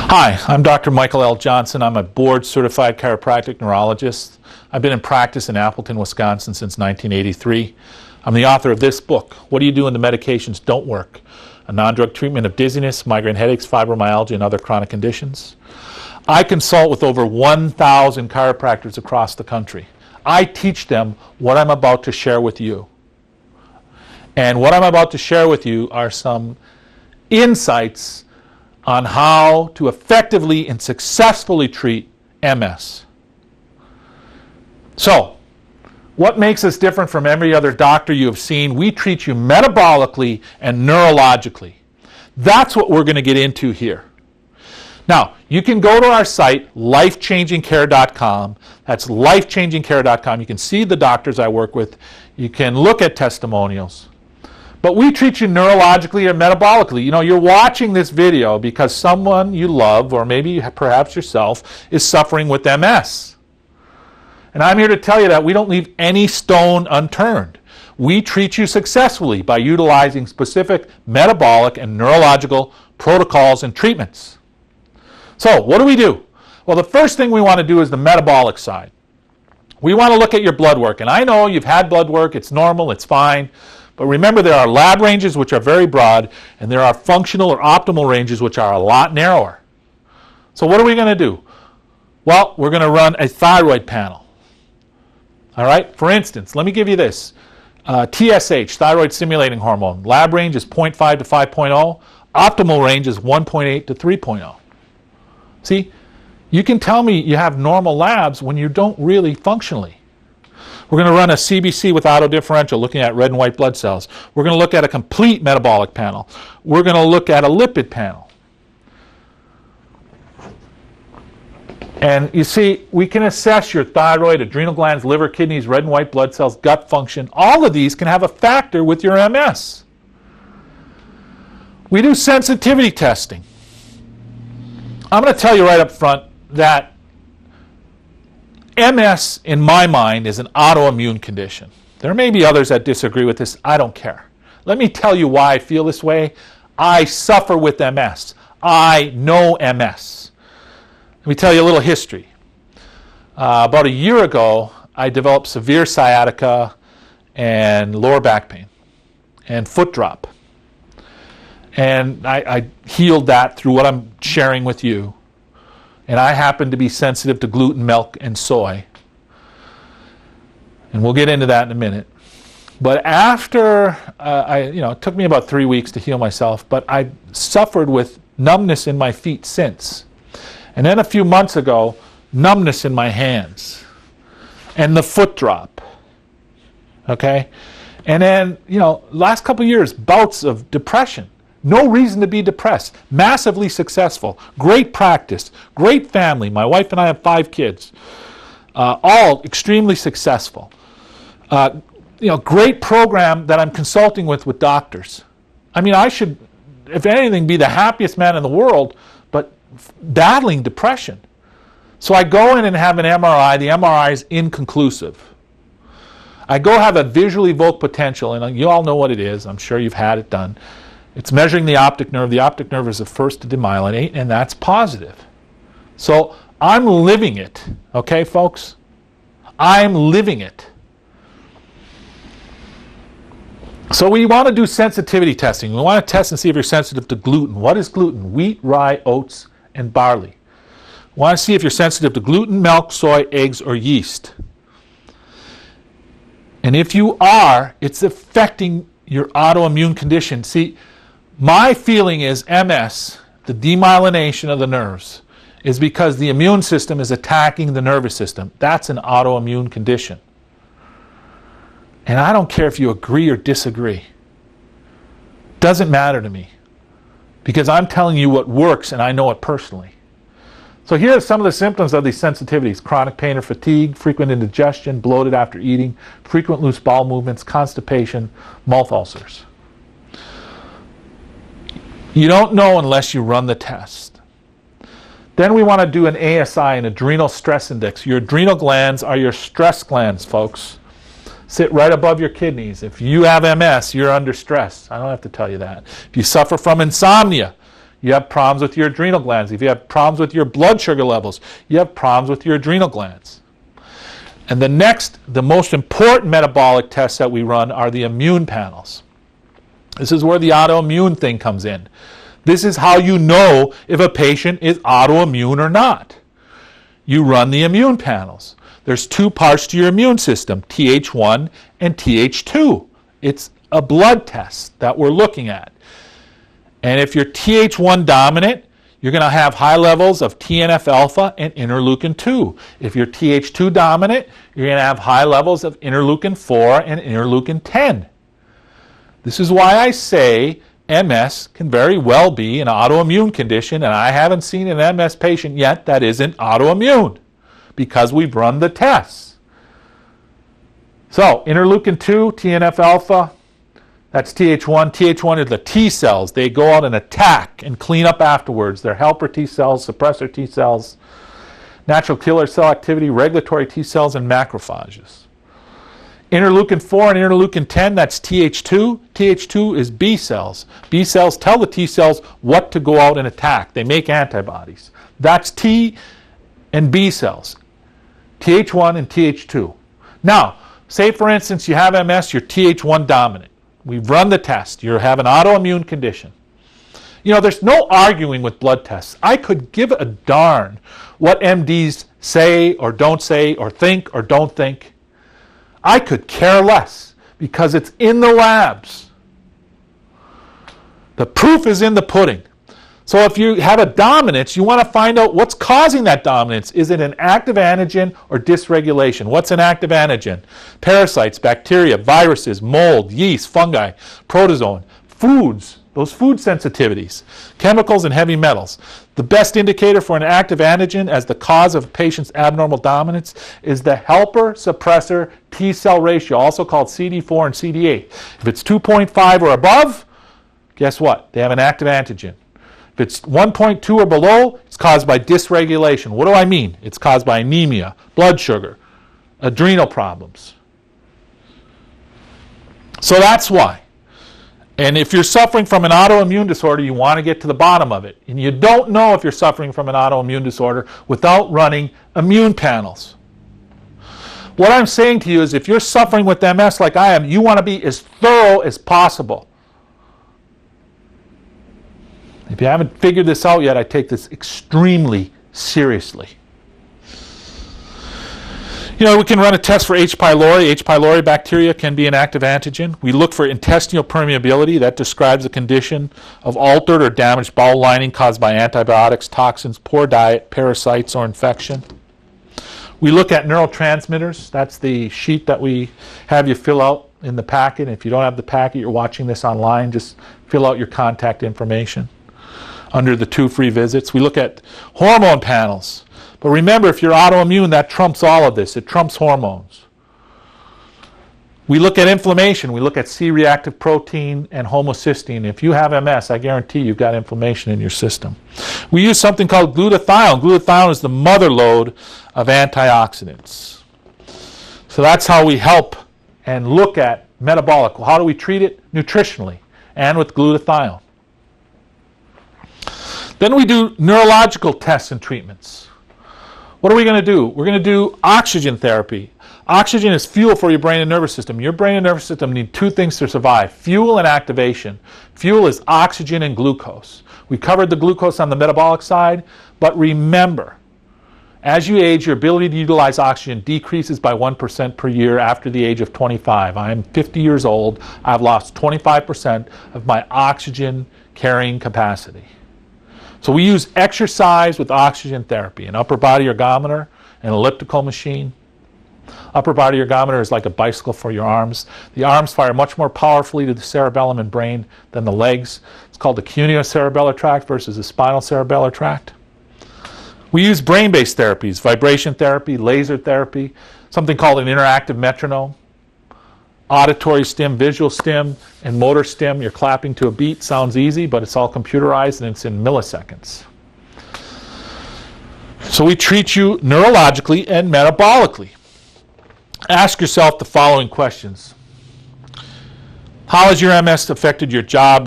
Hi, I'm Dr. Michael L. Johnson. I'm a board-certified chiropractic neurologist. I've been in practice in Appleton, Wisconsin since 1983. I'm the author of this book, What Do You Do When the Medications Don't Work? A non-drug treatment of dizziness, migraine headaches, fibromyalgia, and other chronic conditions. I consult with over 1,000 chiropractors across the country. I teach them what I'm about to share with you. And what I'm about to share with you are some insights on how to effectively and successfully treat MS. So, what makes us different from every other doctor you have seen? We treat you metabolically and neurologically. That's what we're going to get into here. Now, you can go to our site, lifechangingcare.com. That's lifechangingcare.com. You can see the doctors I work with. You can look at testimonials. But we treat you neurologically or metabolically. You know, you're watching this video because someone you love, or maybe perhaps yourself, is suffering with MS. And I'm here to tell you that we don't leave any stone unturned. We treat you successfully by utilizing specific metabolic and neurological protocols and treatments. So, what do? Well, the first thing we want to do is the metabolic side. We want to look at your blood work. And I know you've had blood work, it's normal, it's fine. But remember, there are lab ranges which are very broad, and there are functional or optimal ranges which are a lot narrower. So what are we going to do? Well, we're going to run a thyroid panel. All right? For instance, let me give you this. TSH, thyroid stimulating hormone. Lab range is 0.5 to 5.0. Optimal range is 1.8 to 3.0. See, you can tell me you have normal labs when you don't really functionally. We're going to run a CBC with autodifferential, looking at red and white blood cells. We're going to look at a complete metabolic panel. We're going to look at a lipid panel. And you see, we can assess your thyroid, adrenal glands, liver, kidneys, red and white blood cells, gut function. All of these can have a factor with your MS. We do sensitivity testing. I'm going to tell you right up front that MS, in my mind, is an autoimmune condition. There may be others that disagree with this. I don't care. Let me tell you why I feel this way. I suffer with MS. I know MS. Let me tell you a little history. About a year ago, I developed severe sciatica and lower back pain and foot drop. And I healed that through what I'm sharing with you. And I happen to be sensitive to gluten, milk, and soy. And we'll get into that in a minute. But after, it took me about 3 weeks to heal myself, but I suffered with numbness in my feet since. And then a few months ago, numbness in my hands. And the foot drop. Okay? And then, last couple of years, bouts of depression. No reason to be depressed. Massively successful. Great practice. Great family. My wife and I have 5 kids. All extremely successful. Great program that I'm consulting with doctors. I mean, I should, if anything, be the happiest man in the world, but battling depression. So I go in and have an MRI. The MRI is inconclusive. I go have a visual evoked potential, and you all know what it is. I'm sure you've had it done. It's measuring the optic nerve. The optic nerve is the first to demyelinate, and that's positive. So I'm living it, okay, folks? I'm living it. So we want to do sensitivity testing. We want to test and see if you're sensitive to gluten. What is gluten? Wheat, rye, oats, and barley. We want to see if you're sensitive to gluten, milk, soy, eggs, or yeast. And if you are, it's affecting your autoimmune condition. See, my feeling is MS, the demyelination of the nerves, is because the immune system is attacking the nervous system. That's an autoimmune condition. And I don't care if you agree or disagree. Doesn't matter to me. Because I'm telling you what works and I know it personally. So here are some of the symptoms of these sensitivities. Chronic pain or fatigue, frequent indigestion, bloated after eating, frequent loose bowel movements, constipation, mouth ulcers. You don't know unless you run the test. Then we want to do an ASI, an adrenal stress index. Your adrenal glands are your stress glands, folks. Sit right above your kidneys. If you have MS, you're under stress. I don't have to tell you that. If you suffer from insomnia, you have problems with your adrenal glands. If you have problems with your blood sugar levels, you have problems with your adrenal glands. And the most important metabolic tests that we run are the immune panels. This is where the autoimmune thing comes in. This is how you know if a patient is autoimmune or not. You run the immune panels. There's two parts to your immune system, Th1 and Th2. It's a blood test that we're looking at. And if you're Th1 dominant, you're going to have high levels of TNF-alpha and interleukin-2. If you're Th2 dominant, you're going to have high levels of interleukin-4 and interleukin-10. This is why I say MS can very well be an autoimmune condition, and I haven't seen an MS patient yet that isn't autoimmune because we've run the tests. So, interleukin-2, TNF-alpha, that's Th1. Th1 are the T cells. They go out and attack and clean up afterwards. They're helper T cells, suppressor T cells, natural killer cell activity, regulatory T cells, and macrophages. Interleukin-4 and interleukin-10, that's Th2. Th2 is B cells. B cells tell the T cells what to go out and attack. They make antibodies. That's T and B cells, Th1 and Th2. Now, say for instance you have MS, you're Th1 dominant. We've run the test. You have an autoimmune condition. You know, there's no arguing with blood tests. I could give a darn what MDs say or don't say or think or don't think. I could care less because it's in the labs. The proof is in the pudding. So if you have a dominance, you want to find out what's causing that dominance. Is it an active antigen or dysregulation? What's an active antigen? Parasites, bacteria, viruses, mold, yeast, fungi, protozoan, foods, those food sensitivities, chemicals and heavy metals. The best indicator for an active antigen as the cause of a patient's abnormal dominance is the helper suppressor T cell ratio, also called CD4 and CD8. If it's 2.5 or above, guess what? They have an active antigen. If it's 1.2 or below, it's caused by dysregulation. What do I mean? It's caused by anemia, blood sugar, adrenal problems. So that's why. And if you're suffering from an autoimmune disorder, you want to get to the bottom of it. And you don't know if you're suffering from an autoimmune disorder without running immune panels. What I'm saying to you is if you're suffering with MS like I am, you want to be as thorough as possible. If you haven't figured this out yet, I take this extremely seriously. You know, we can run a test for H. pylori. H. pylori bacteria can be an active antigen. We look for intestinal permeability. That describes a condition of altered or damaged bowel lining caused by antibiotics, toxins, poor diet, parasites, or infection. We look at neurotransmitters. That's the sheet that we have you fill out in the packet. If you don't have the packet, you're watching this online, just fill out your contact information under the 2 free visits. We look at hormone panels. But remember, if you're autoimmune, that trumps all of this. It trumps hormones. We look at inflammation. We look at C-reactive protein and homocysteine. If you have MS, I guarantee you've got inflammation in your system. We use something called glutathione. Glutathione is the mother lode of antioxidants. So that's how we help and look at metabolic. How do we treat it? Nutritionally and with glutathione. Then we do neurological tests and treatments. What are we going to do? We're going to do oxygen therapy. Oxygen is fuel for your brain and nervous system. Your brain and nervous system need 2 things to survive: fuel and activation. Fuel is oxygen and glucose. We covered the glucose on the metabolic side, but remember, as you age, your ability to utilize oxygen decreases by 1% per year after the age of 25. I'm 50 years old. I've lost 25% of my oxygen carrying capacity. So we use exercise with oxygen therapy, an upper body ergometer, an elliptical machine. Upper body ergometer is like a bicycle for your arms. The arms fire much more powerfully to the cerebellum and brain than the legs. It's called the cuneo-cerebellar tract versus the spinal cerebellar tract. We use brain-based therapies, vibration therapy, laser therapy, something called an interactive metronome. Auditory stim, visual stim, and motor stim. You're clapping to a beat. Sounds easy, but it's all computerized and it's in milliseconds. So we treat you neurologically and metabolically. Ask yourself the following questions. How has your MS affected your job,